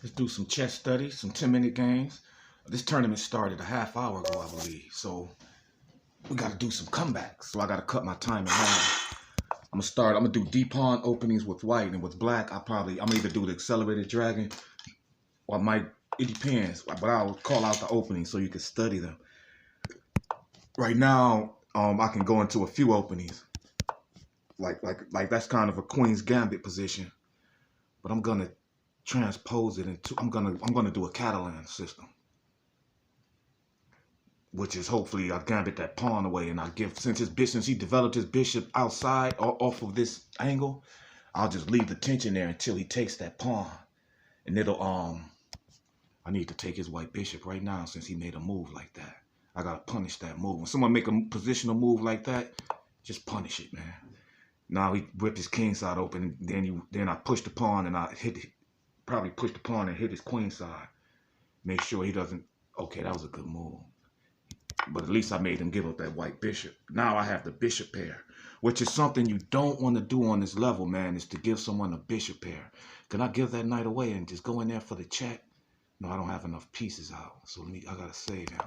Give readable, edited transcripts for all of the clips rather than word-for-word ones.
Let's do some chess studies, some 10-minute games. This tournament started a half hour ago, I believe. So we got to do some comebacks. So I got to cut my time in half. I'm gonna do D pawn openings with white, and with black, I'm gonna either do the accelerated dragon, or it depends. But I'll call out the openings so you can study them. Right now, I can go into a few openings. Like that's kind of a queen's gambit position. But I'm gonna transpose it into I'm gonna do a Catalan system, which is hopefully I'll gambit that pawn away, and I'll give since he developed his bishop outside or off of this angle, I'll just leave the tension there until he takes that pawn. And it'll I need to take his white bishop right now since he made a move like that. I gotta punish that move. When someone make a positional move like that, just punish it, man. Now he ripped his king side open, then I push the pawn and probably push the pawn and hit his queen side. Make sure he doesn't. Okay, that was a good move. But at least I made him give up that white bishop. Now I have the bishop pair, which is something you don't want to do on this level, man, is to give someone a bishop pair. Can I give that knight away and just go in there for the check? No, I don't have enough pieces out. So I gotta save him.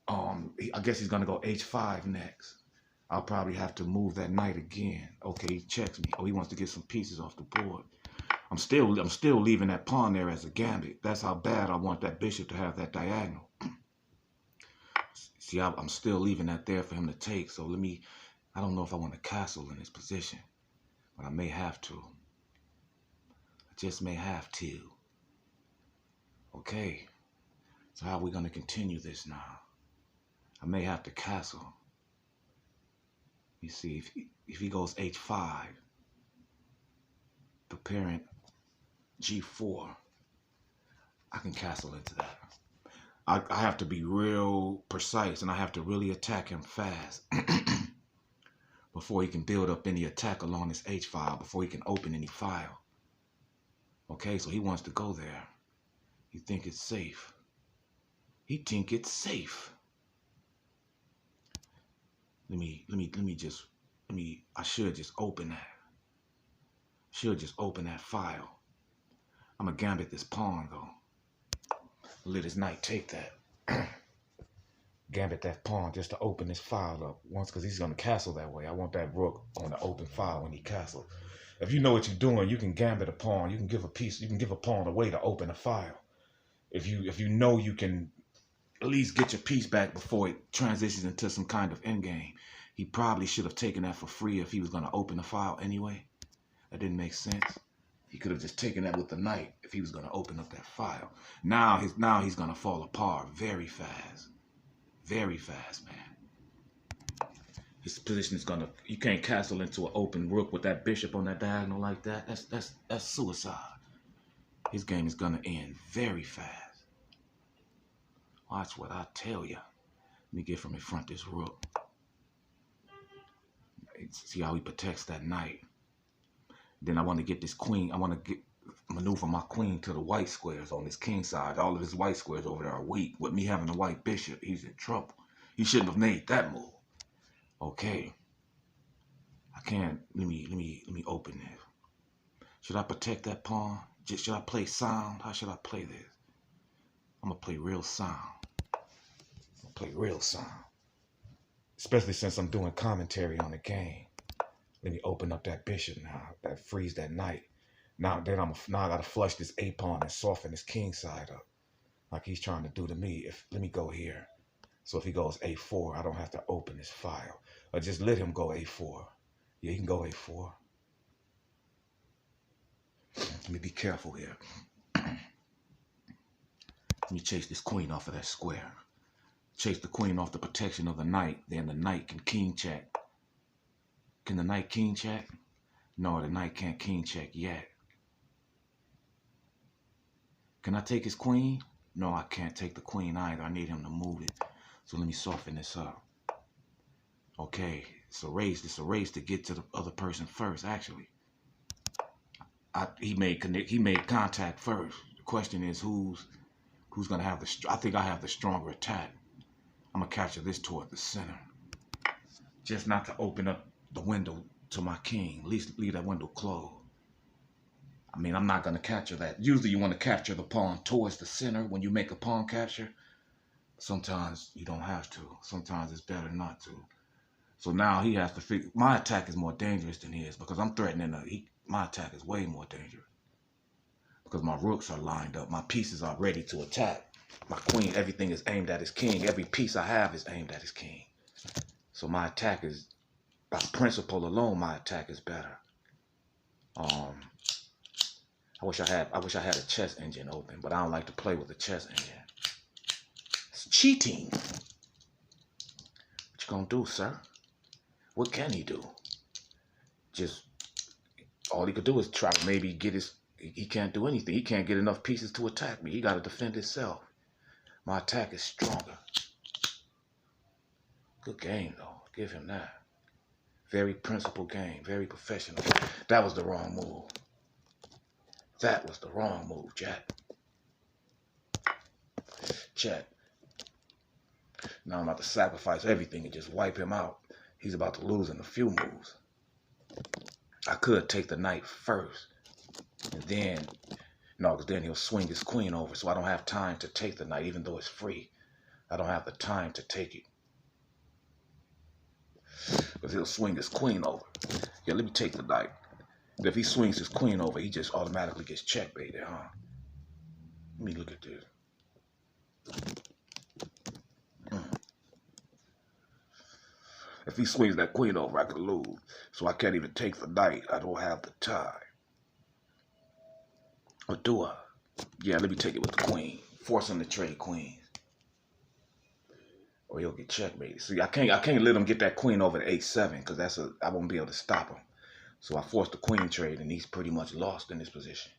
I guess he's gonna go h5 next. I'll probably have to move that knight again. Okay, he checks me. Oh, he wants to get some pieces off the board. I'm still leaving that pawn there as a gambit. That's how bad I want that bishop to have that diagonal. See, I'm still leaving that there for him to take. So I don't know if I want to castle in this position, but I may have to. I just may have to. Okay, so how are we going to continue this now? I may have to castle. You see, if he goes h5, preparing g4, I can castle into that. I have to be real precise, and I have to really attack him fast before he can build up any attack along this h file, before he can open any file. Okay, so he wants to go there. You think it's safe? He think it's safe. I should just open that. Should just open that file. I'm gonna gambit this pawn though. Let his knight take that. Gambit that pawn just to open this file up once, because he's gonna castle that way. I want that rook on the open file when he castles. If you know what you're doing, you can gambit a pawn. You can give a pawn away to open a file. If you know you can at least get your piece back before it transitions into some kind of endgame. He probably should have taken that for free if he was going to open the file anyway. That didn't make sense. He could have just taken that with the knight if he was going to open up that file. Now he's going to fall apart very fast. Very fast, man. His position is going to... You can't castle into an open rook with that bishop on that diagonal like that. That's suicide. His game is going to end very fast. Watch what I tell you. Let me get from in front this rook. See how he protects that knight. Then I want to get this queen. I want to maneuver my queen to the white squares on this king side. All of his white squares over there are weak. With me having a white bishop, he's in trouble. He shouldn't have made that move. Okay. I can't. Let me open this. Should I protect that pawn? Should I play sound? How should I play this? I'm gonna play real sound. Especially since I'm doing commentary on the game. Let me open up that bishop now. That frees that knight. Now I gotta flush this a pawn and soften this king side up, like he's trying to do to me. Let me go here. So if he goes a4, I don't have to open this file. Or just let him go a4. Yeah, he can go a4. Let me be careful here. Let me chase this queen off of that square. Chase the queen off the protection of the knight. Then the knight can king check. Can the knight king check? No, the knight can't king check yet. Can I take his queen? No, I can't take the queen either. I need him to move it. So let me soften this up. Okay, it's a race. It's a race to get to the other person first, actually. He made contact first. The question is who's gonna have I think I have the stronger attack. I'm gonna capture this toward the center. Just not to open up the window to my king. At least leave that window closed. I mean, I'm not going to capture that. Usually you want to capture the pawn towards the center when you make a pawn capture. Sometimes you don't have to. Sometimes it's better not to. So now he has to figure, my attack is more dangerous than his because I'm threatening, my attack is way more dangerous. Because my rooks are lined up. My pieces are ready to attack. My queen, everything is aimed at his king. Every piece I have is aimed at his king. So my attack is, by principle alone, my attack is better. I wish I had a chess engine open, but I don't like to play with the chess engine. It's cheating. What you gonna do, sir? What can he do? Just, all he could do is try to maybe get his, he can't do anything. He can't get enough pieces to attack me. He got to defend himself. My attack is stronger. Good game, though. Give him that. Very principled game. Very professional. That was the wrong move. That was the wrong move, Jack. Chat. Now I'm about to sacrifice everything and just wipe him out. He's about to lose in a few moves. I could take the knight first. And then, no, because then he'll swing his queen over. So I don't have time to take the knight, even though it's free. I don't have the time to take it. Because he'll swing his queen over. Yeah, let me take the knight. If he swings his queen over, he just automatically gets checkmated, huh? Let me look at this. If he swings that queen over, I could lose. So I can't even take the knight. I don't have the time. Or do I? Yeah, let me take it with the queen. Force him to trade queens. Or he'll get checkmated. See, I can't let him get that queen over to h7 because I won't be able to stop him. So I forced the queen trade and he's pretty much lost in this position.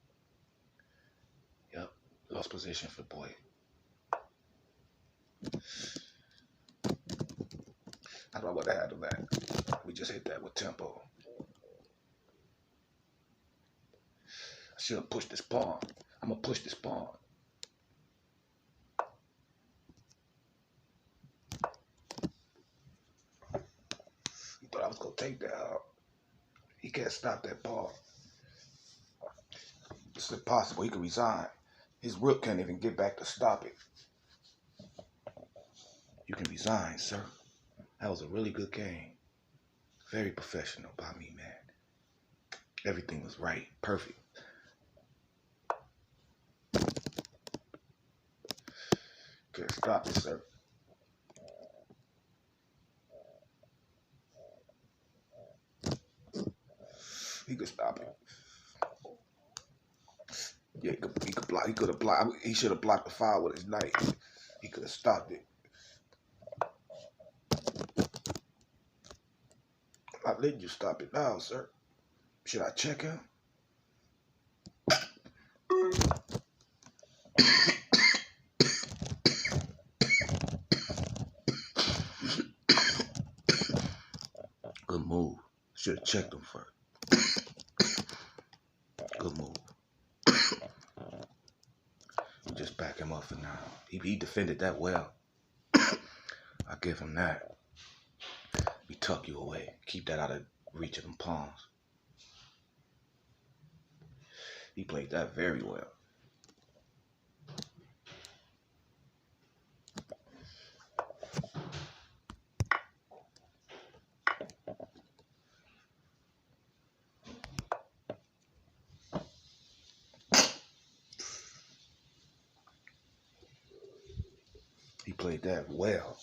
Yep, lost position for the boy. I don't know what to handle that. We just hit that with tempo. I should have pushed this pawn. I'm gonna push this pawn. You thought I was gonna take that out. He can't stop that pawn. It's impossible. He could resign. His rook can't even get back to stop it. You can resign, sir. That was a really good game. Very professional by me, man. Everything was right. Perfect. Can't stop it, sir. He could stop it. Yeah, he could block. He could have blocked. He should have blocked the fire with his knight. He could have stopped it. I'm not letting you stop it now, sir. Should I check him? Good move. Should have checked him first. Good move. Just back him up for now. He defended that well. I give him that. We tuck you away. Keep that out of reach of them pawns. He played that very well. He played that well.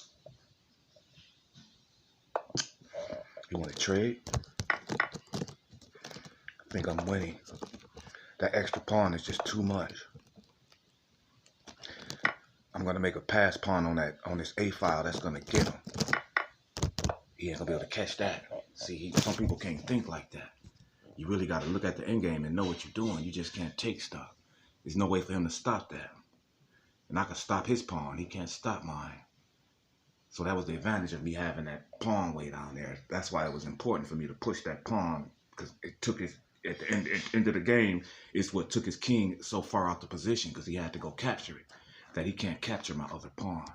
You want to trade? I think I'm winning. That extra pawn is just too much. I'm gonna make a pass pawn on this A file. That's gonna get him. He ain't gonna be able to catch that. See, some people can't think like that. You really gotta look at the end game and know what you're doing. You just can't take stuff. There's no way for him to stop that. And I can stop his pawn. He can't stop mine. So that was the advantage of me having that pawn way down there. That's why it was important for me to push that pawn, because it took his, at the end of the game, it's what took his king so far out the position, because he had to go capture it, that he can't capture my other pawn.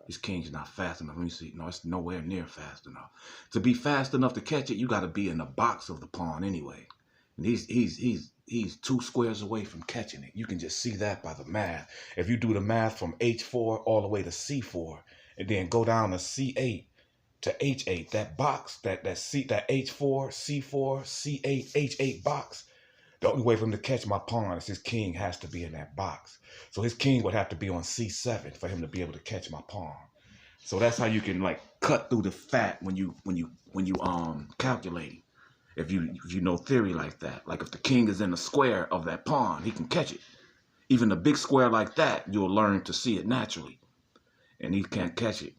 His king's not fast enough. Let me see. No, it's nowhere near fast enough. To be fast enough to catch it, you got to be in the box of the pawn anyway. And he's 2 squares away from catching it. You can just see that by the math. If you do the math from H4 all the way to C4, and then go down to C8 to H8, that box, that H4, C4, C8, H8 box, the only way for him to catch my pawn is his king has to be in that box. So his king would have to be on C7 for him to be able to catch my pawn. So that's how you can like cut through the fat when you calculate. If you know theory like that, like if the king is in the square of that pawn, he can catch it. Even a big square like that, you'll learn to see it naturally, and he can't catch it.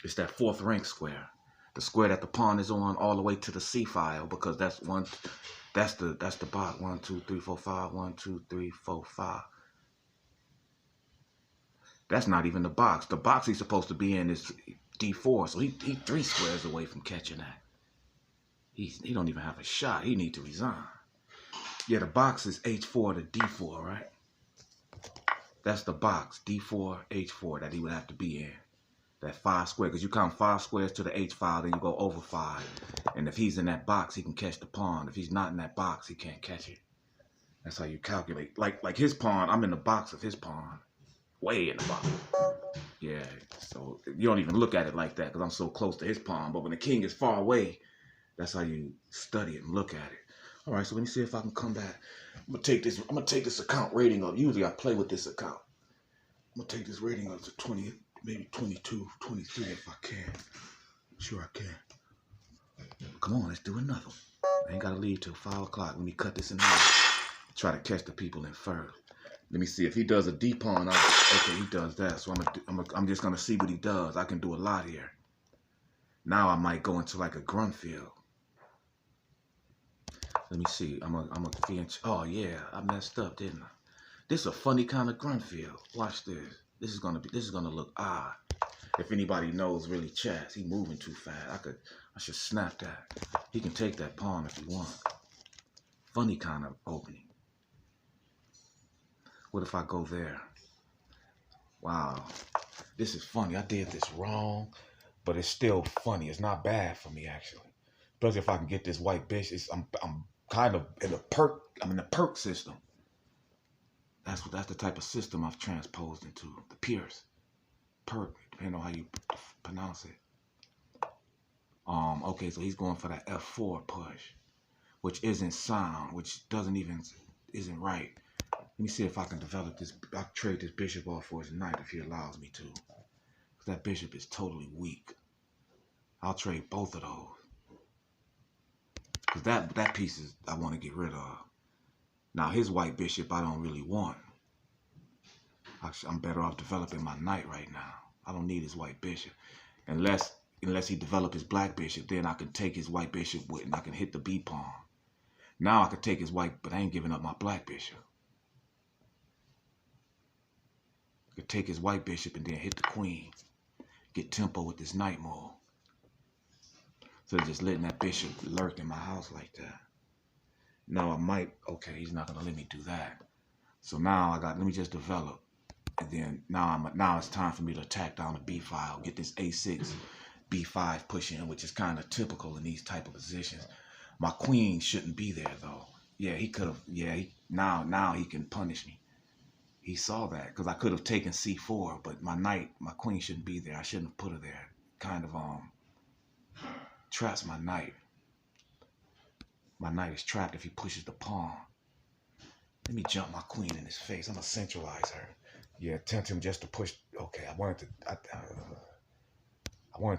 It's that fourth rank square, the square that the pawn is on all the way to the C file, because that's the box. 1, 2, 3, 4, 5. 1, 2, 3, 4, 5. That's not even the box. The box he's supposed to be in is D4, so he 3 squares away from catching that. He don't even have a shot. He need to resign. Yeah, the box is H4 to D4, right? That's the box, D4, H4, that he would have to be in. That 5 square, because you count 5 squares to the H file, then you go over 5. And if he's in that box, he can catch the pawn. If he's not in that box, he can't catch it. That's how you calculate. Like his pawn, I'm in the box of his pawn. Way in the box. Yeah, so you don't even look at it like that because I'm so close to his pawn. But when the king is far away, that's how you study it and look at it. All right, so let me see if I can come back. I'm gonna take this account rating up. Usually I play with this account. I'm gonna take this rating up to 20, maybe 22, 23 if I can. Sure I can. Come on, let's do another one. I ain't gotta leave till 5 o'clock. Let me cut this in half. Try to catch the people in first. Let me see if he does a D pawn. Okay, he does that. So I'm just gonna see what he does. I can do a lot here. Now I might go into like a Grunfeld. Let me see. I'm a oh yeah, I messed up, didn't I? This is a funny kind of Grunfeld. Watch this. This is gonna look odd. If anybody knows really chess, he moving too fast. I should snap that. He can take that pawn if he wants. Funny kind of opening. What if I go there? Wow, this is funny. I did this wrong, but it's still funny. It's not bad for me actually. Especially if I can get this white bishop. I'm kind of in a perk. I'm in the perk system. That's the type of system I've transposed into. The Pierce perk, depending on how you pronounce it. Okay, so he's going for that F4 push, which isn't sound, which isn't right. Let me see if I can develop this. I'll trade this bishop off for his knight if he allows me to. Because that bishop is totally weak. I'll trade both of those. Because that piece is I want to get rid of. Now his white bishop I don't really want. I'm better off developing my knight right now. I don't need his white bishop. Unless he develop his black bishop, then I can take his white bishop with and I can hit the B pawn. Now I could take his white, but I ain't giving up my black bishop. I could take his white bishop and then hit the queen. Get tempo with this knight move. Instead of just letting that bishop lurk in my house like that. No, I might, okay, he's not gonna let me do that. So now let me just develop. And then now it's time for me to attack down the B file, get this A6, B5 push in, which is kind of typical in these type of positions. My queen shouldn't be there though. Yeah, he could have, now he can punish me. He saw that because I could have taken C4, but my queen shouldn't be there. I shouldn't have put her there. Kind of traps my knight. My knight is trapped if he pushes the pawn. Let me jump my queen in his face. I'm gonna centralize her. Yeah, tempt him just to push. Okay, I wanted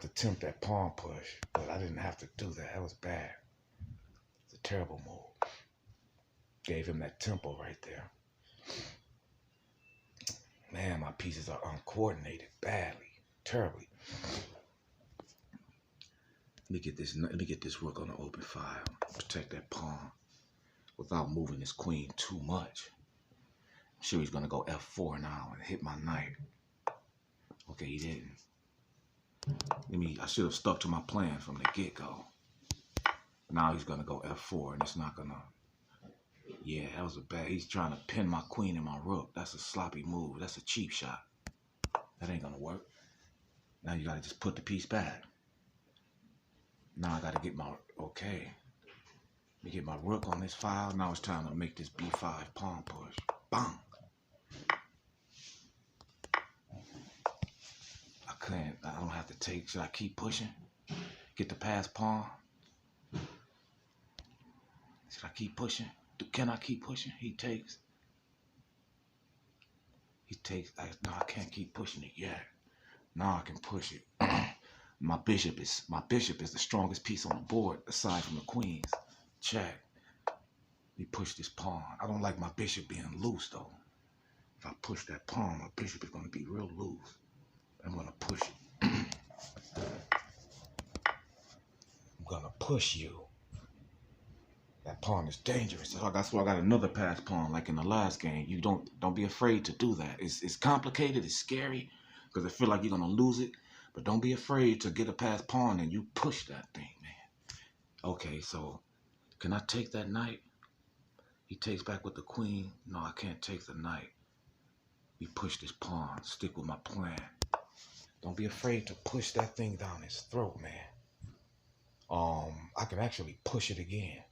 to tempt that pawn push, but I didn't have to do that. That was bad. It's a terrible move. Gave him that tempo right there. Man, my pieces are uncoordinated badly, terribly. Let me get this rook on the open file. Protect that pawn without moving his queen too much. I'm sure he's gonna go F4 now and hit my knight. Okay, he didn't. I should have stuck to my plan from the get-go. Now he's gonna go F4 and it's not gonna. Yeah, that was he's trying to pin my queen and my rook. That's a sloppy move. That's a cheap shot. That ain't gonna work. Now you gotta just put the piece back. Now I gotta get my, okay. Let me get my rook on this file. Now it's time to make this b5 pawn push. Bang! I don't have to take. Should I keep pushing? Get the pass pawn? Should I keep pushing? Can I keep pushing? He takes. No, I can't keep pushing it yet. Now I can push it. My bishop is the strongest piece on the board aside from the queens. Check. Let me push this pawn. I don't like my bishop being loose though. If I push that pawn, my bishop is going to be real loose. I'm going to push it. I'm going to push you. That pawn is dangerous. So that's why I got another pass pawn like in the last game. You don't be afraid to do that. It's complicated. It's scary because I feel like you're going to lose it. But don't be afraid to get a pass pawn and you push that thing, man. Okay, so can I take that knight? He takes back with the queen. No, I can't take the knight. We push this pawn. Stick with my plan. Don't be afraid to push that thing down his throat, man. I can actually push it again.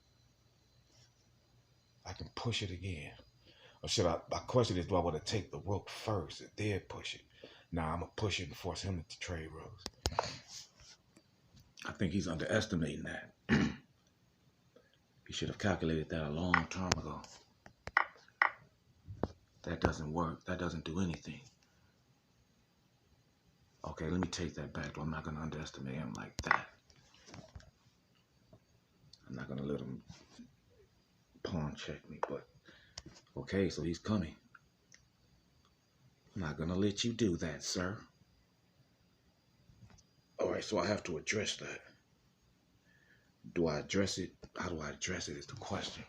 I can push it again. Or should my question is, do I want to take the rook first and then push it? Nah, I'm going to push it and force him to trade rooks. I think he's underestimating that. He should have calculated that a long time ago. That doesn't work. That doesn't do anything. Okay, let me take that back. I'm not going to underestimate him like that. I'm not going to let him pawn check me, but okay, so he's coming. I'm not going to let you do that, sir. All right, so I have to address that. Do I address it? How do I address it is the question.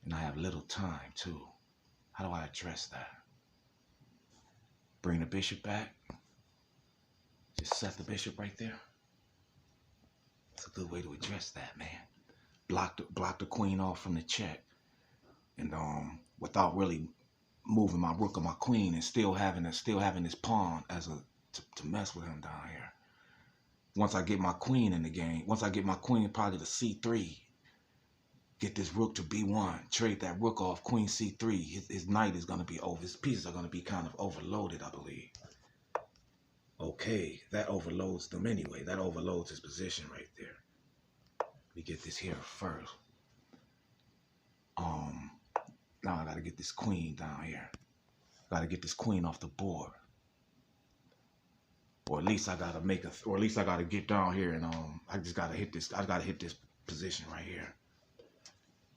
And I have little time, too. How do I address that? Bring the bishop back? Just set the bishop right there? That's a good way to address that, man. Block the queen off from the check. And without really moving my rook or my queen and still having this pawn as to mess with him down here. Once I get my queen in the game, once I get my queen probably to c3, get this rook to b1, trade that rook off, queen c3, his knight is going to be over, his pieces are going to be kind of overloaded, I believe. Okay, that overloads them anyway. That overloads his position right there. Let me get this here first. Now I got to get this queen down here. Got to get this queen off the board. Or at least I got to get down here and I just got to hit this. I got to hit this position right here.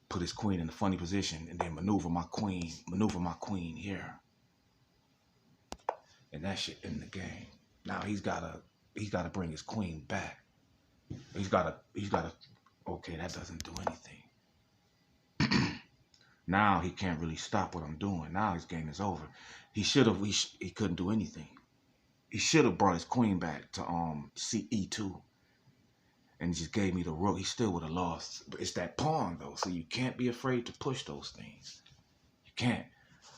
Put his queen in a funny position and then maneuver my queen here. And that shit in the game. Now he's got to bring his queen back. He's got to okay, that doesn't do anything. Now he can't really stop what I'm doing. Now his game is over. He couldn't do anything. He should have brought his queen back to E2 and just gave me the rook. He still would have lost. But it's that pawn though, so you can't be afraid to push those things. You can't.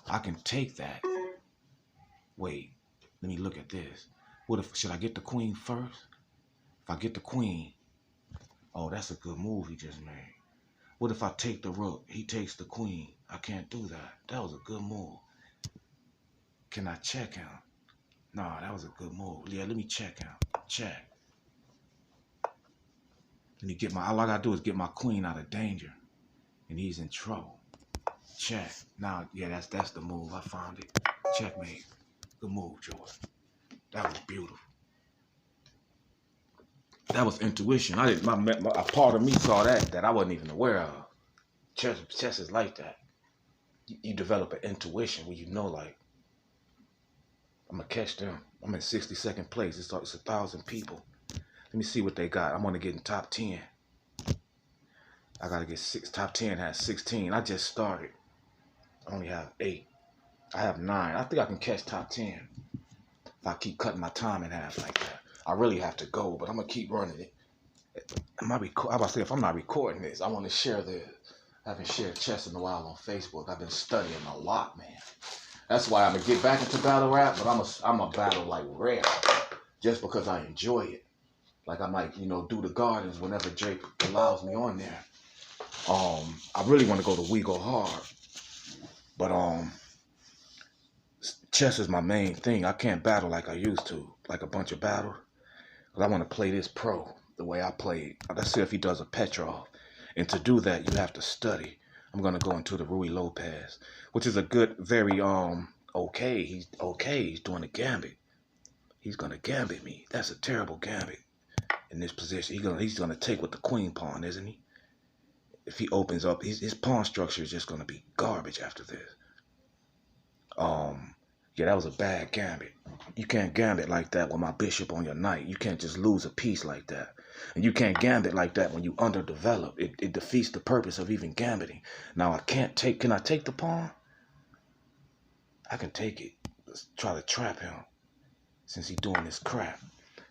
I can take that. Wait, let me look at this. Should I get the queen first? If I get the queen, oh, that's a good move he just made. What if I take the rook? He takes the queen. I can't do that. That was a good move. Can I check him? No, that was a good move. Yeah, let me check him. Check. Let me get all I gotta do is get my queen out of danger. And he's in trouble. Check. Now, yeah, that's the move. I found it. Checkmate. Good move, Jordan. That was beautiful. That was intuition. A part of me saw that I wasn't even aware of. Chess is like that. You develop an intuition where you know, like, I'm going to catch them. I'm in 62nd place. It's 1,000 people. Let me see what they got. I want to get in top 10. I got to get top 10 has 16. I just started. I only have 8. I have 9. I think I can catch top 10 if I keep cutting my time in half like that. I really have to go, but I'm going to keep running it. I'm about to say, if I'm not recording this, I want to share this. I haven't shared chess in a while on Facebook. I've been studying a lot, man. That's why I'm going to get back into battle rap, but I'm a battle like rare just because I enjoy it. Like I might, do the gardens whenever Jake allows me on there. I really want to go to we go hard, but chess is my main thing. I can't battle like I used to, like a bunch of battles. Cause I want to play this pro the way I played. Let's see if he does a Petrov, and to do that you have to study. I'm gonna go into the Rui Lopez, which is a good, very okay. He's okay. He's doing a gambit. He's gonna gambit me. That's a terrible gambit in this position. He's gonna take with the queen pawn, isn't he? If he opens up, his pawn structure is just gonna be garbage after this. Yeah, that was a bad gambit. You can't gambit like that with my bishop on your knight. You can't just lose a piece like that. And you can't gambit like that when you underdevelop. It defeats the purpose of even gambiting. Now I can't take, can I take the pawn? I can take it. Let's try to trap him since he's doing this crap.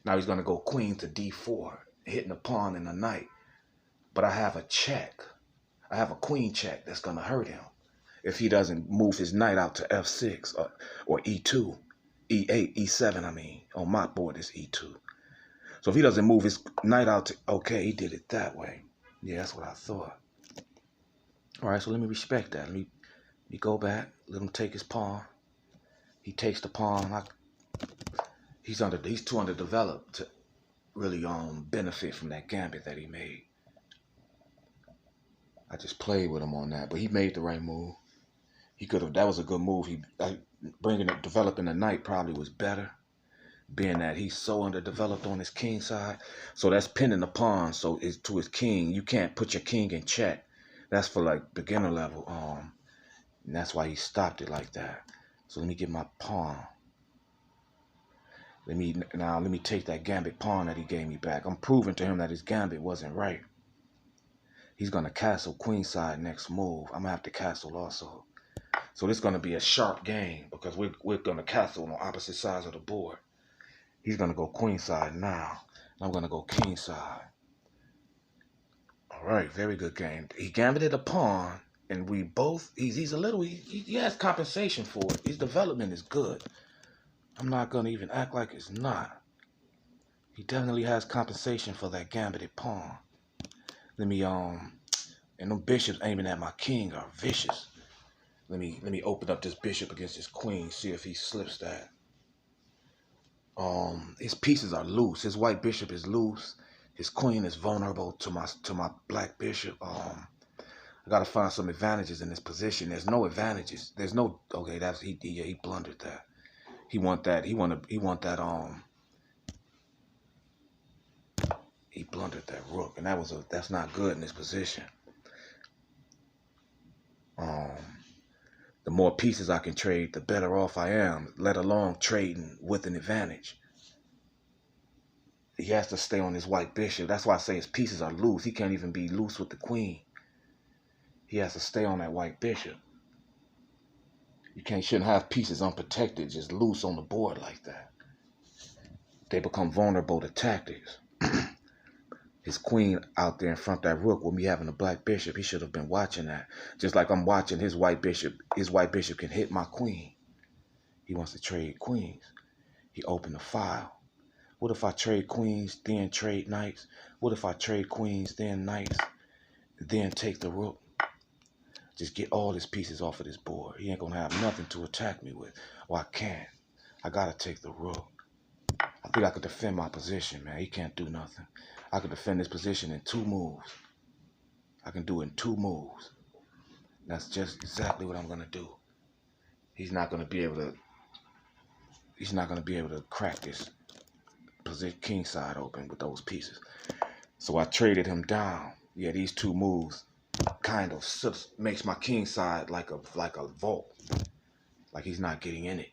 Now he's gonna go queen to d4, hitting the pawn and the knight. But I have a check. I have a queen check that's gonna hurt him if he doesn't move his knight out to f6 or e2, e8, e7, I mean. On my board, it's e2. So if he doesn't move his knight out to, okay, he did it that way. Yeah, that's what I thought. All right, so let me respect that. Let me go back, let him take his pawn. He takes the pawn. He's too underdeveloped to really benefit from that gambit that he made. I just played with him on that, but he made the right move. He could have. That was a good move. Developing the knight probably was better, being that he's so underdeveloped on his king side. So that's pinning the pawn. So it's to his king. You can't put your king in check. That's for like beginner level. And that's why he stopped it like that. So let me get my pawn. Let me take that gambit pawn that he gave me back. I'm proving to him that his gambit wasn't right. He's gonna castle queenside next move. I'm gonna have to castle also. So this is gonna be a sharp game because we're gonna castle on opposite sides of the board. He's gonna go queenside now. I'm gonna go kingside. All right, very good game. He gambited a pawn, and we both. He's a little. He has compensation for it. His development is good. I'm not gonna even act like it's not. He definitely has compensation for that gambited pawn. Let me and them bishops aiming at my king are vicious. Let me open up this bishop against this queen, see if he slips that. His pieces are loose. His white bishop is loose. His queen is vulnerable to my black bishop. I gotta find some advantages in this position. There's no advantages. There's no okay. That's he blundered that. He want that. He blundered that rook, and that's not good in this position. The more pieces I can trade, the better off I am, let alone trading with an advantage. He has to stay on his white bishop. That's why I say his pieces are loose. He can't even be loose with the queen. He has to stay on that white bishop. You shouldn't have pieces unprotected, just loose on the board like that. They become vulnerable to tactics. His queen out there in front of that rook with me having a black bishop, he should have been watching that. Just like I'm watching his white bishop. His white bishop can hit my queen. He wants to trade queens. He opened the file. What if I trade queens, then trade knights? What if I trade queens, then knights, then take the rook? Just get all his pieces off of this board. He ain't gonna have nothing to attack me with. Well, I can't. I gotta take the rook. I think I could defend my position, man. He can't do nothing. I could defend this position in 2 moves. I can do it in 2 moves. That's just exactly what I'm gonna do. He's not gonna be able to crack this position king side open with those pieces. So I traded him down. Yeah, these 2 moves kind of makes my king side like a vault. Like he's not getting in it.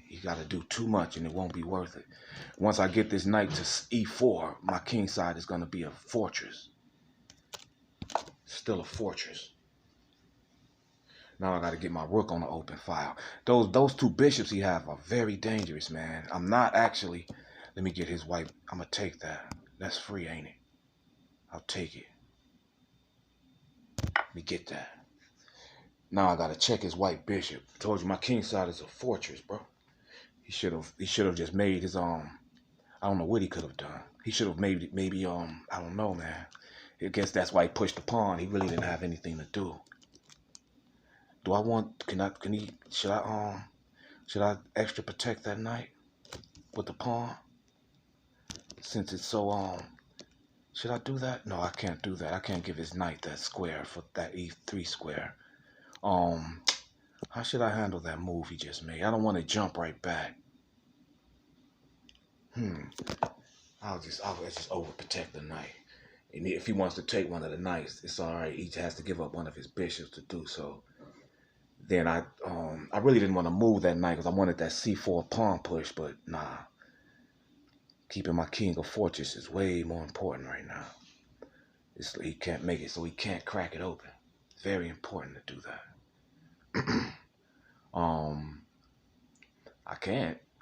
He got to do too much and it won't be worth it. Once I get this knight to e4, my king side is going to be a fortress. Still a fortress. Now I got to get my rook on the open file. Those 2 bishops he have are very dangerous, man. I'm not actually. Let me get his white. I'm going to take that. That's free, ain't it? I'll take it. Let me get that. Now I got to check his white bishop. I told you my king side is a fortress, bro. He should have just made his I don't know what he could have done. He should have maybe I don't know, man. I guess that's why he pushed the pawn. He really didn't have anything to do. Do I want, should I extra protect that knight with the pawn? Since it's so, should I do that? No, I can't do that. I can't give his knight that square for that E3 square. How should I handle that move he just made? I don't want to jump right back. I'll just overprotect the knight. And if he wants to take one of the knights, it's all right. He has to give up one of his bishops to do so. Then I really didn't want to move that knight because I wanted that C4 pawn push, but nah. Keeping my king of fortress is way more important right now. He can't make it, so he can't crack it open. It's very important to do that.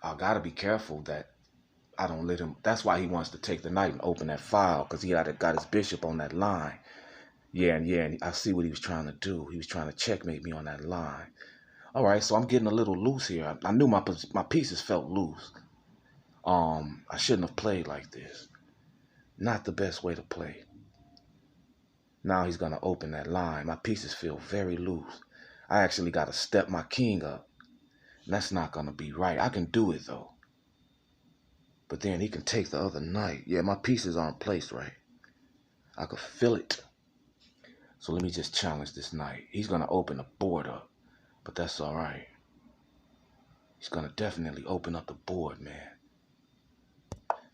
I gotta be careful that I don't let him. That's why he wants to take the knight and open that file, because he got his bishop on that line. And I see what he was trying to do. He was trying to checkmate me on that line. All right, so I'm getting a little loose here. I knew my pieces felt loose. I shouldn't have played like this. Not the best way to play. Now he's gonna open that line. My pieces feel very loose. I actually gotta step my king up. That's not gonna be right. I can do it though. But then he can take the other knight. Yeah, my pieces aren't placed right. I could feel it. So let me just challenge this knight. He's gonna open the board up, but that's all right. He's gonna definitely open up the board, man.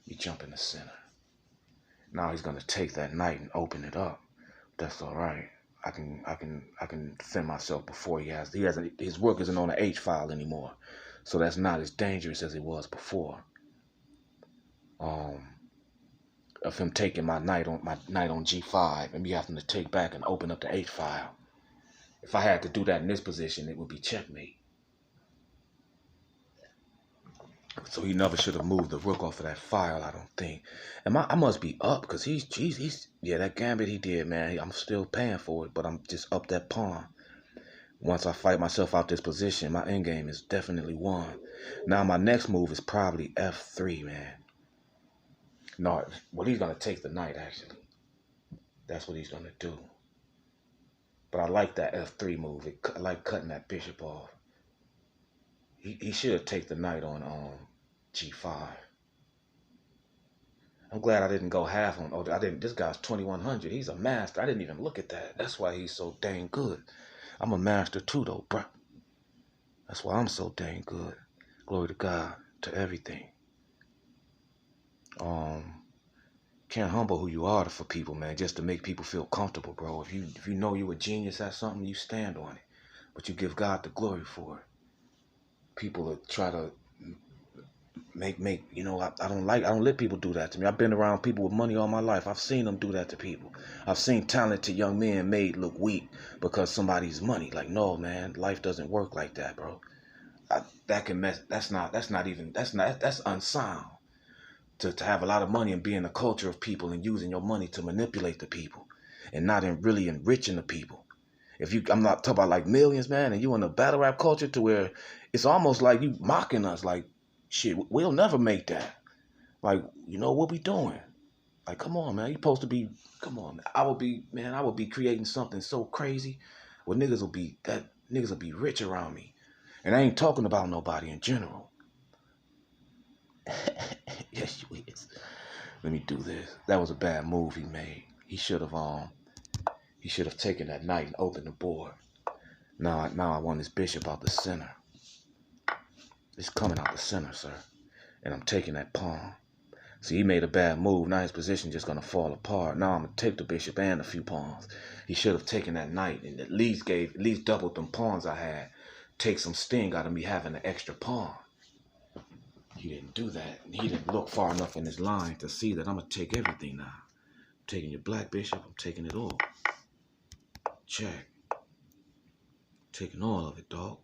You jump in the center. Now he's gonna take that knight and open it up. That's all right. I can defend myself before his rook isn't on the H file anymore. So that's not as dangerous as it was before. Of him taking my knight on G5 and me having to take back and open up the H file. If I had to do that in this position, it would be checkmate. So he never should have moved the rook off of that file, I don't think. And I must be up, because he's that gambit he did, man. I'm still paying for it, but I'm just up that pawn. Once I fight myself out this position, my endgame is definitely won. Now my next move is probably F3, man. No, well, he's going to take the knight, actually. That's what he's going to do. But I like that F3 move. I like cutting that bishop off. He should take the knight on G5. I'm glad I didn't go half on. Oh, I didn't. This guy's 2100. He's a master. I didn't even look at that. That's why he's so dang good. I'm a master too, though, bruh. That's why I'm so dang good. Glory to God, to everything. Can't humble who you are for people, man, just to make people feel comfortable, bro. If you know you're a genius at something, you stand on it. But you give God the glory for it. People that try to make I don't let people do that to me. I've been around people with money all my life. I've seen them do that to people. I've seen talented young men made look weak because somebody's money. Like, no, man, life doesn't work like that, bro. That's unsound. To have a lot of money and be in the culture of people and using your money to manipulate the people and not really enriching the people. I'm not talking about like millions, man, and you in a battle rap culture to where it's almost like you mocking us, like, shit, we'll never make that. Like, what we doing? Like, come on, man, you supposed to be, come on. I would be creating something so crazy where niggas will be rich around me. And I ain't talking about nobody in general. Yes, you is. Let me do this. That was a bad move he made. He should have taken that knight and opened the board. Now I want his bishop out the center. It's coming out the center, sir. And I'm taking that pawn. See, he made a bad move. Now his position just gonna fall apart. Now I'm gonna take the bishop and a few pawns. He should have taken that knight and at least doubled them pawns I had. Take some sting out of me having an extra pawn. He didn't do that. He didn't look far enough in his line to see that I'm going to take everything now. I'm taking your black bishop. I'm taking it all. Check. Taking all of it, dog.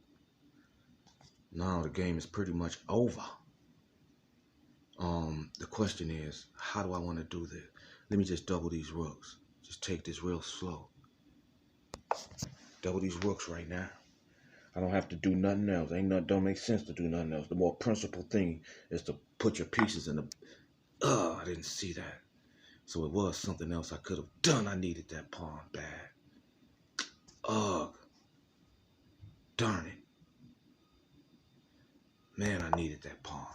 Now the game is pretty much over. The question is, how do I want to do this? Let me just double these rooks. Just take this real slow. Double these rooks right now. I don't have to do nothing else. Don't make sense to do nothing else. The more principal thing is to put your pieces in the... I didn't see that. So it was something else I could have done. I needed that pawn bad. Ugh. Darn it. Man, I needed that pawn.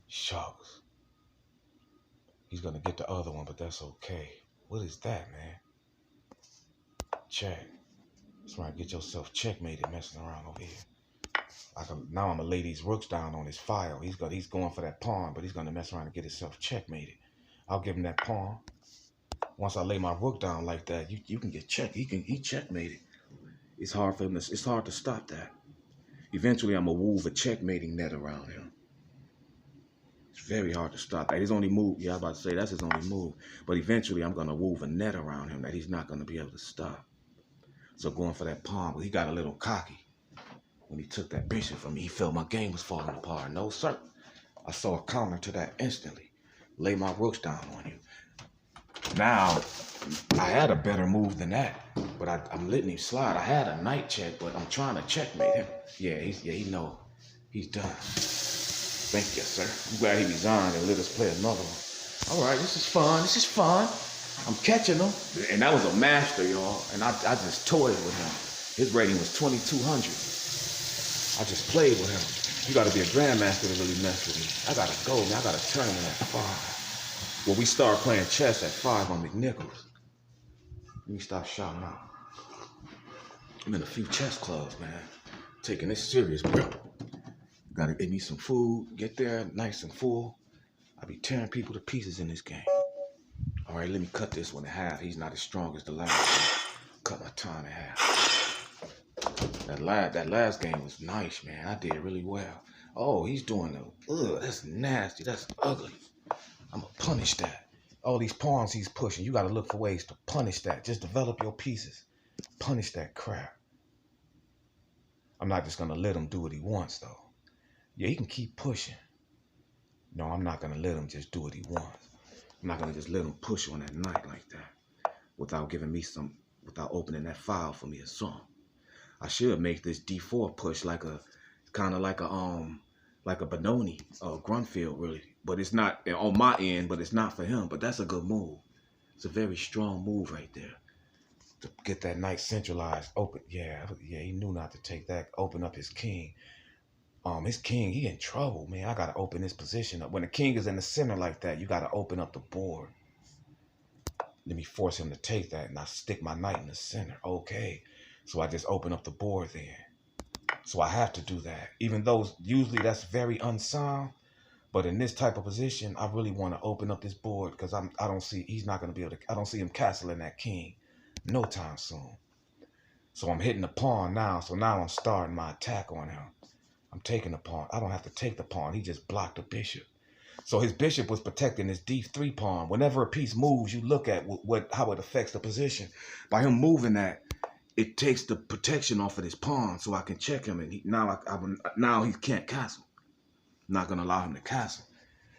Shucks. He's going to get the other one, but that's okay. What is that, man? Check. That's right. Get yourself checkmated messing around over here. Now I'm going to lay these rooks down on his file. He's going for that pawn, but he's going to mess around and get himself checkmated. I'll give him that pawn. Once I lay my rook down like that, you can get checked. He checkmated. It's hard for him. It's hard to stop that. Eventually, I'm going to weave a checkmating net around him. It's very hard to stop that. His only move, yeah, I was about to say, that's his only move. But eventually, I'm going to weave a net around him that he's not going to be able to stop. So going for that pawn, but he got a little cocky. When he took that bishop from me, he felt my game was falling apart. No, sir. I saw a counter to that instantly. Lay my rooks down on you. Now, I had a better move than that, but I'm letting him slide. I had a knight check, but I'm trying to checkmate him. Yeah, he know he's done. Thank you, sir. I'm glad he resigned and let us play another one. All right, this is fun. This is fun. I'm catching him, and that was a master, y'all. And I just toyed with him. His rating was 2,200. I just played with him. You got to be a grandmaster to really mess with me. I gotta go, man. I gotta turn him at 5. Well, we start playing chess at 5 on McNichols. Let me stop shouting out. I'm in a few chess clubs, man. Taking this serious, bro. Gotta get me some food, get there nice and full. I be tearing people to pieces in this game. All right, let me cut this one in half. He's not as strong as the last one. Cut my time in half. That last game was nice, man. I did really well. Oh, he's doing that's nasty. That's ugly. I'm gonna punish that. All these pawns he's pushing, you gotta look for ways to punish that. Just develop your pieces. Punish that crap. I'm not just gonna let him do what he wants, though. Yeah, he can keep pushing. No, I'm not gonna let him just do what he wants. I'm not gonna just let him push on that knight like that without giving me without opening that file for me or something. I should make this D4 push like a Benoni or Grunfeld, really. But it's not on my end, but it's not for him. But that's a good move. It's a very strong move right there. To get that knight centralized, open. Yeah, he knew not to take that. Open up his king. His king, he in trouble, man. I gotta open this position up. When the king is in the center like that, you gotta open up the board. Let me force him to take that, and I stick my knight in the center. Okay. So I just open up the board then. So I have to do that. Even though usually that's very unsound, but in this type of position, I really want to open up this board because I don't see he's not going to be able to. I don't see him castling that king no time soon. So I'm hitting the pawn now. So now I'm starting my attack on him. I'm taking the pawn. I don't have to take the pawn. He just blocked the bishop. So his bishop was protecting his D3 pawn. Whenever a piece moves, you look at how it affects the position. By him moving that, it takes the protection off of this pawn, so I can check him, and now he can't castle. I'm not gonna allow him to castle.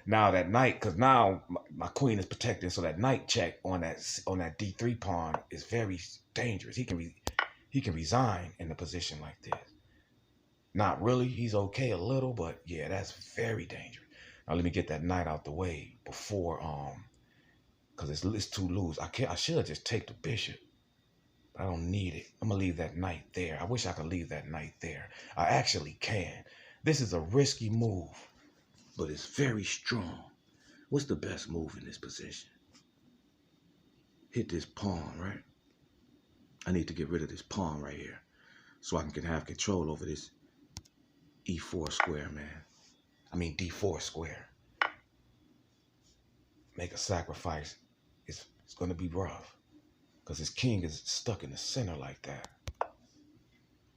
Now that knight, because now my queen is protected, so that knight check on that D3 pawn is very dangerous. He can resign in a position like this. Not really. He's okay a little, but yeah, that's very dangerous. Now let me get that knight out the way before because it's too loose. I should just take the bishop. I don't need it. I'm going to leave that knight there. I wish I could leave that knight there. I actually can. This is a risky move, but it's very strong. What's the best move in this position? Hit this pawn, right? I need to get rid of this pawn right here so I can have control over this E4 square, man. I mean D4 square. Make a sacrifice. It's going to be rough. Because his king is stuck in the center like that.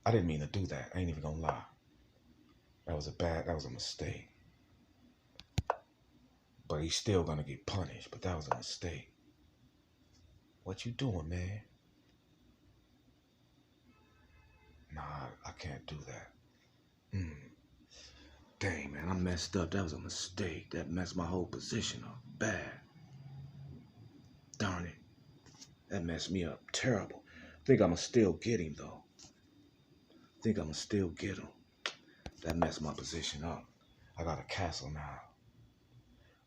I didn't mean to do that. I ain't even gonna lie. That was a mistake. But he's still gonna get punished. But that was a mistake. What you doing, man? Nah, I can't do that. Dang, man, I messed up. That was a mistake. That messed my whole position up. Bad. Darn it. That messed me up terrible. I think I'm going to still get him, though. That messed my position up. I got a castle now.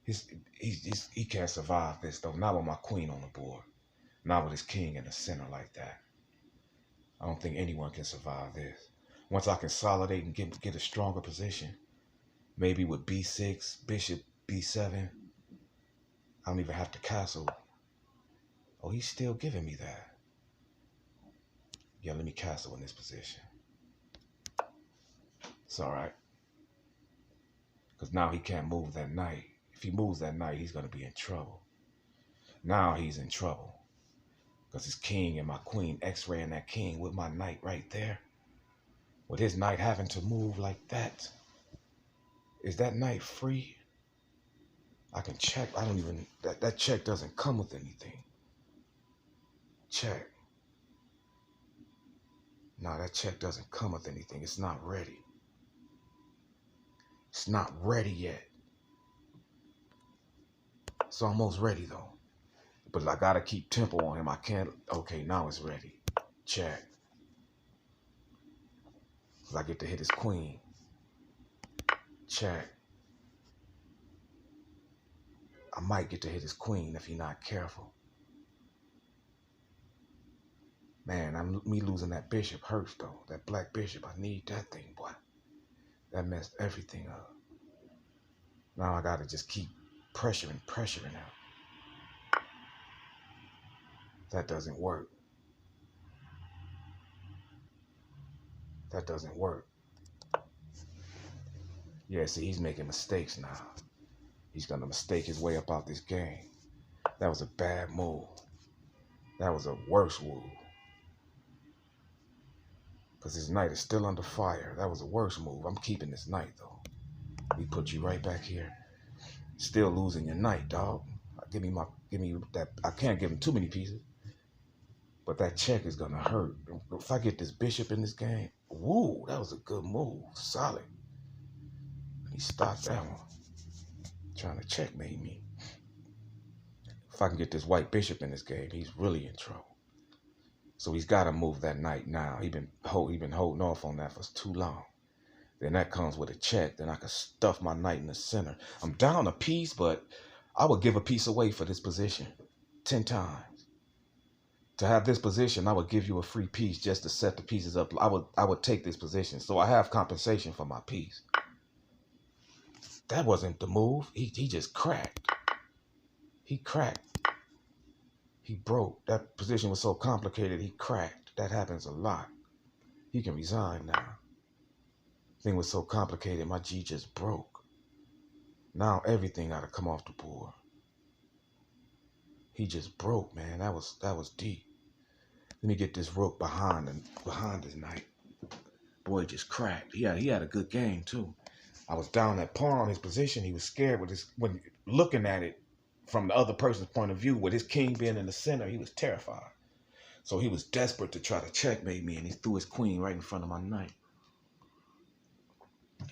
He can't survive this though. Not with my queen on the board. Not with his king in the center like that. I don't think anyone can survive this. Once I consolidate and get a stronger position, maybe with b6, bishop b7, I don't even have to castle. Oh, he's still giving me that. Yeah, let me castle in this position. It's all right. Because now he can't move that knight. If he moves that knight, he's going to be in trouble. Now he's in trouble. Because his king and my queen x-raying that king with my knight right there. With his knight having to move like that. Is that knight free? I can check. I don't even, that check doesn't come with anything. Check. No, that check doesn't come with anything. It's not ready. It's not ready yet. It's almost ready though. But I gotta keep tempo on him. I can't. Okay, now it's ready. Check. Cause I get to hit his queen. Check. I might get to hit his queen if he's not careful. Man, me losing that bishop hurts though. That black bishop, I need that thing, boy. That messed everything up. Now I gotta just keep pressuring out. That doesn't work. That doesn't work. Yeah, see, he's making mistakes now. He's gonna mistake his way up out this game. That was a bad move. That was a worse move. Because his knight is still under fire. That was a worse move. I'm keeping this knight though. We put you right back here. Still losing your knight, dog. Give me that. I can't give him too many pieces. But that check is gonna hurt. If I get this bishop in this game, woo, that was a good move. Solid. He stopped that one. Trying to checkmate me. If I can get this white bishop in this game, he's really in trouble. So he's got to move that knight now. He been holding off on that for too long. Then that comes with a check. Then I can stuff my knight in the center. I'm down a piece, but I would give a piece away for this position 10 times. To have this position, I would give you a free piece just to set the pieces up. I would take this position. So I have compensation for my piece. That wasn't the move. He just cracked. He cracked. He broke. That position was so complicated, he cracked. That happens a lot. He can resign now. Thing was so complicated, my G just broke. Now everything got to come off the board. He just broke, man. That was deep. Let me get this rook behind his knight. Boy, just cracked. He had a good game too. I was down that pawn on his position. He was scared when looking at it from the other person's point of view, with his king being in the center, he was terrified. So he was desperate to try to checkmate me, and he threw his queen right in front of my knight.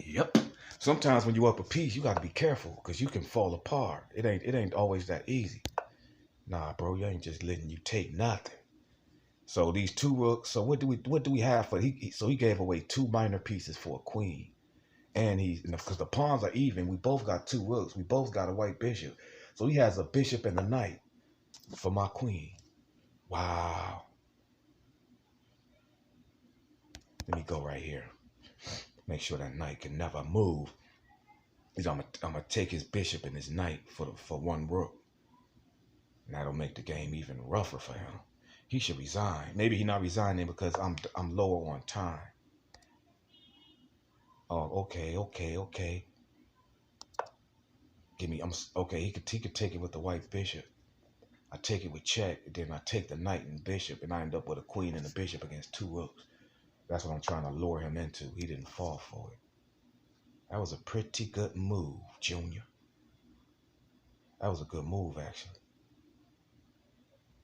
Yep. Sometimes when you up a piece, you got to be careful because you can fall apart. It ain't always that easy. Nah, bro, you ain't just letting you take nothing. So these two rooks. So what do we have for? So he gave away 2 minor pieces for a queen, and because the pawns are even. We both got 2 rooks. We both got a white bishop. So he has a bishop and a knight for my queen. Wow. Let me go right here. Make sure that knight can never move. I'm gonna take his bishop and his knight for 1 rook. And that'll make the game even rougher for him. He should resign. Maybe he's not resigning because I'm lower on time. Oh, okay. Okay. He could take it with the white bishop. I take it with check, then I take the knight and bishop, and I end up with a queen and a bishop against 2 rooks. That's what I'm trying to lure him into. He didn't fall for it. That was a pretty good move, Junior. That was a good move, actually.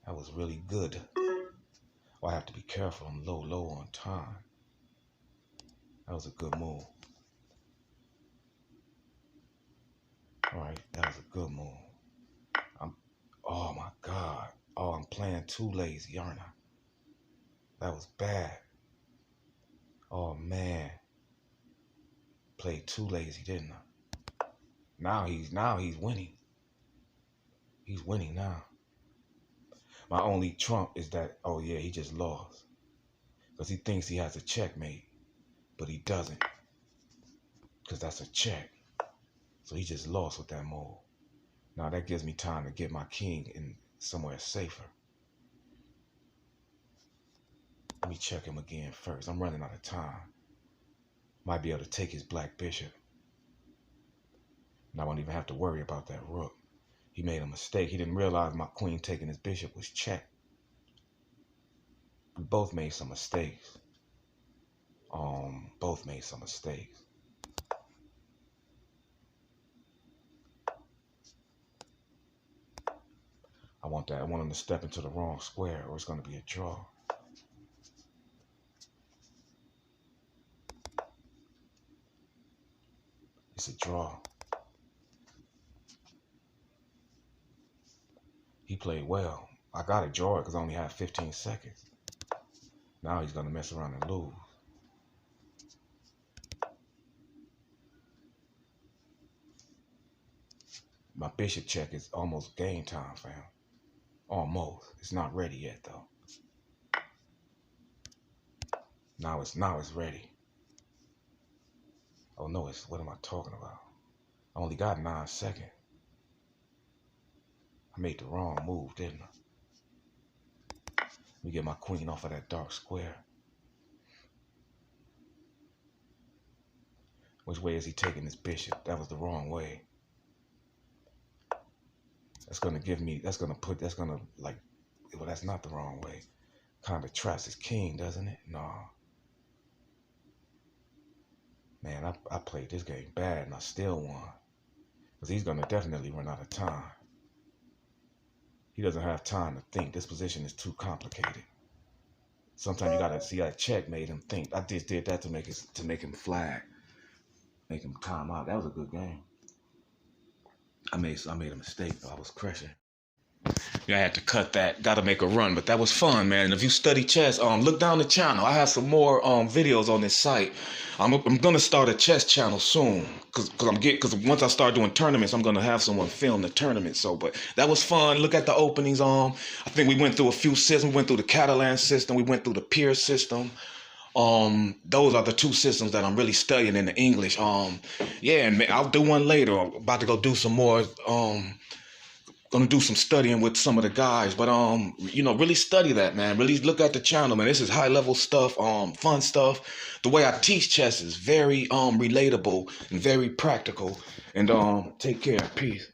That was really good. Oh, I have to be careful. I'm low on time. That was a good move. All right, that was a good move. Oh my God. Oh, I'm playing too lazy, aren't I? That was bad. Oh man. Played too lazy, didn't I? Now he's winning. He's winning now. My only trump is that, oh yeah, he just lost. Because he thinks he has a checkmate, but he doesn't. Because that's a check. So he just lost with that move. Now that gives me time to get my king in somewhere safer. Let me check him again first. I'm running out of time. Might be able to take his black bishop. And I won't even have to worry about that rook. He made a mistake. He didn't realize my queen taking his bishop was check. We both made some mistakes. Both made some mistakes. I want him to step into the wrong square or it's going to be a draw. It's a draw. He played well. I got to draw it because I only have 15 seconds. Now he's going to mess around and lose. My bishop check is almost game time, fam. Almost. It's not ready yet, though. Now it's ready. Oh, no, what am I talking about? I only got 9 seconds. I made the wrong move, didn't I? Let me get my queen off of that dark square. Which way is he taking his bishop? That was the wrong way. That's gonna well, that's not the wrong way. Kind of traps his king, doesn't it? No. Man, I played this game bad and I still won. Because he's gonna definitely run out of time. He doesn't have time to think. This position is too complicated. Sometimes you gotta see that check made him think. I just did that to make him flag. Make him time out. That was a good game. I made a mistake though. I was crushing. Yeah, I had to cut that. Got to make a run, but that was fun, man. And if you study chess, look down the channel. I have some more videos on this site. I'm gonna start a chess channel soon, cause once I start doing tournaments, I'm gonna have someone film the tournament. So, but that was fun. Look at the openings. I think we went through a few systems. We went through the Catalan system. We went through the Peer system. Those are the 2 systems that I'm really studying in the English. Yeah, and I'll do one later. I'm about to go do some more. Gonna do some studying with some of the guys, but really study that, man. Really look at the channel, man. This is high level stuff, fun stuff. The way I teach chess is very relatable and very practical. And take care. Peace.